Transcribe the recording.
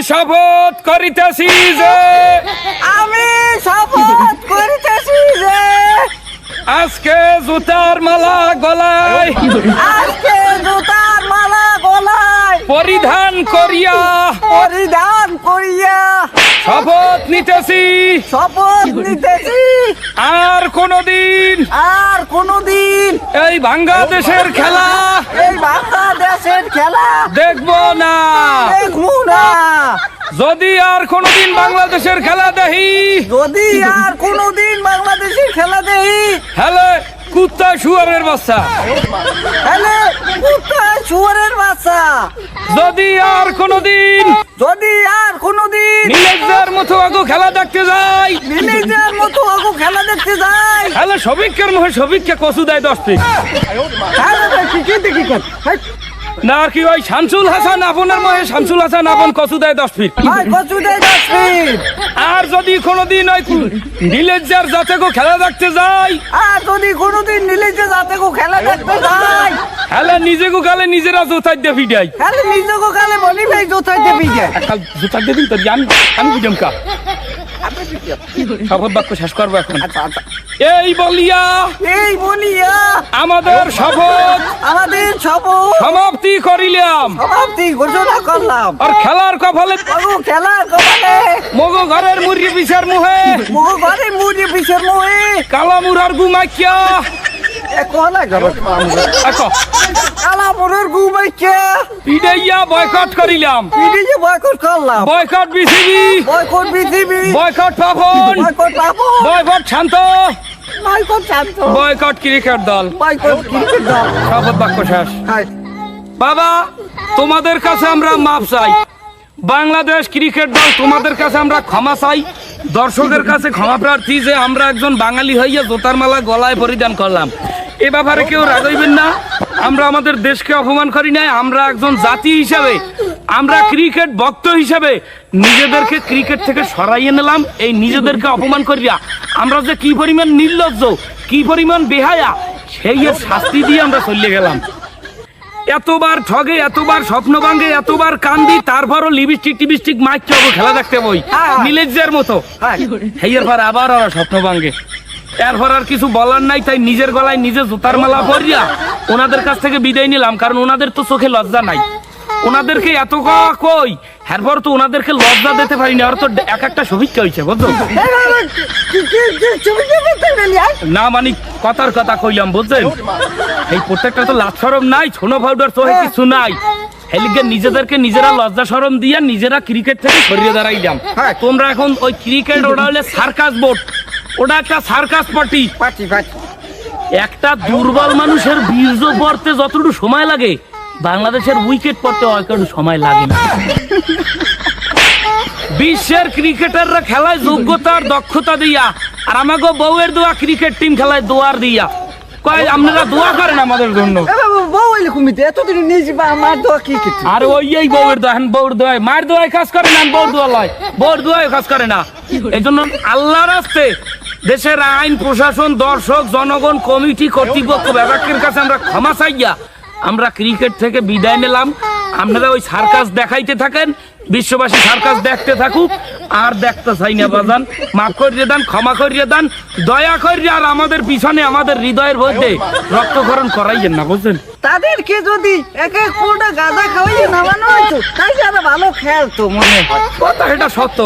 শপথ করিতেছি যে আজকে জুতার মালা গলায় পরিধান করিয়া শপথ নিতেছি আর কোনদিন এই বাংলাদেশের খেলা দেখবো না। যদি আর কোনদিন বাংলাদেশের খেলা দেখি হ্যালে কুত্তা শুয়ারের বাচ্চা। যদি আর কোনদিন নীলেজের মতো আগু খেলা দেখতে যাই হ্যালে সবিকের মুখে সবিককে কচু দেয় 10 পিস না আর কি ওই শামসুল হাসান আপনার মহে শামসুল হাসান আপন কচু দেয় 10 ফিট আর যদি কোনদিন ওই নীলেজের যাতে গো খেলা দেখতে যাই হ্যালে নিজে গো গালে নিজেরা জোতাই দিয়ে ভিড়াই জোতাই দিয়ে দিন তো আমি বুঝাম কা শপথ বাক্য শেষ করবো এখন। এই বলিয়া আমাদের শপথ সমাপ্তি করিলাম ঘোষণা করলাম আর খেলার কপালে মগো ঘরের মুরগি পিছের মুহে কালা মুরার গুমাইয়া পিড়াইয়া বয়কট করিলাম boycott BCB boycott Papon boycott Shanto boycott cricket দল শপথ বাক্য শেষ। বাবা তোমাদের কাছে আমরা মাপ চাই, বাংলাদেশ ক্রিকেট দল তোমাদের কাছে আমরা ক্ষমা চাই, দর্শকের কাছে ক্ষমা প্রার্থী যে আমরা একজন বাঙালি হইয়া জোতার মালা গলায় পরিধান করলাম। এ ব্যাপারে কেউ রাগাইবেন না, আমরা আমাদের দেশকে অপমান করি নাই। আমরা একজন জাতি হিসাবে, আমরা ক্রিকেট ভক্ত হিসাবে নিজেদেরকে ক্রিকেট থেকে সরাইয়ে নিলাম। এই নিজেদেরকে অপমান করিয়া আমরা যে কি পরিমাণ নির্লজ্জ, কি পরিমাণ বেহায়া, সেই শাস্তি দিয়ে আমরা চলে গেলাম। এতবার ঠগে, এতবার স্বপ্ন ভাঙে, এতবার কান্দি, তারপরও লিপস্টিক টিপস্টিক মাইক চবো খেলা দেখতে বই নীলেজের মতো। হেয়ের পর আবার ওরা স্বপ্ন ভাঙে, এরপর আর কিছু বলার নাই। তাই নিজের গলায় নিজে জুতার মালা পরিয়া ওনাদের কাছ থেকে বিদায় নিলাম, কারণ ওনাদের তো চোখে লজ্জা নাই। ওনাদেরকে এত কই এরপর তো ওনাদেরকে লজ্জা দিতে পারি না। আর তো এক একটা সবিক্ষা হয়েছে বুঝছো না, মানে কথার কথা কইলাম বুঝছেন। এই প্রত্যেকটা তো লাজ শরম নাই, ছোনো পাউডার চোখে কিছু নাই। হেলিকে নিজেদেরকে নিজেরা লজ্জা শরম দিয়া নিজেরা ক্রিকেট থেকে সরিয়ে দাঁড়াইলাম। তোমরা এখন ওই ক্রিকেট, ওটা হলে সার্কাস বোর্ড, ওটা একটা সার্কাস পার্টি। একটা দুর্বল মানুষের বীর্য পড়তে যতটুকু সময় লাগে বাংলাদেশের উইকেট পড়তে একটু সময় লাগে না। বিশ্বের ক্রিকেটাররা খেলায় যোগ্যতার দক্ষতা দিয়া, আর আমাকে বউয়ের দোয়া ক্রিকেট টিম খেলায় দোয়ার দিয়া। কয় আপনারা দোয়া করেন আমাদের জন্য। আর ওই বউয়ের দোয়া, বউর দোয়ায় মায়ের দোয়ায় কাজ করে না, বউর দোয়া লয়, বউর দোয়ায় কাজ করে না। এই জন্য আল্লাহর রাস্তে দেশের আইন প্রশাসন, দর্শক, জনগণ, কমিটি, কর্তৃপক্ষ, বিভাগের কাছে আমরা ক্ষমা চাইয়া আমরা ক্রিকেট থেকে বিদায় নিলাম। আপনারা ওই সার্কাস দেখাইতে থাকেন, বিশ্ববাসী সার্কাস দেখতে থাকুক। আর দেখতে চাই না বাজান, মাফ করিয়ে দেন, ক্ষমা করিয়ে দেন, দয়া করিয়ে। আর আমাদের পিছনে, আমাদের হৃদয়ের মধ্যে রক্তক্ষরণ করাইয়েন না বুঝছেন। তাদেরকে যদি এক এক ফুটা গাঁজা খাওয়াইয়ে নামানো হয়তো তাই যারা ভালো খেলতো মনে হয়। কথা এটা সত্য।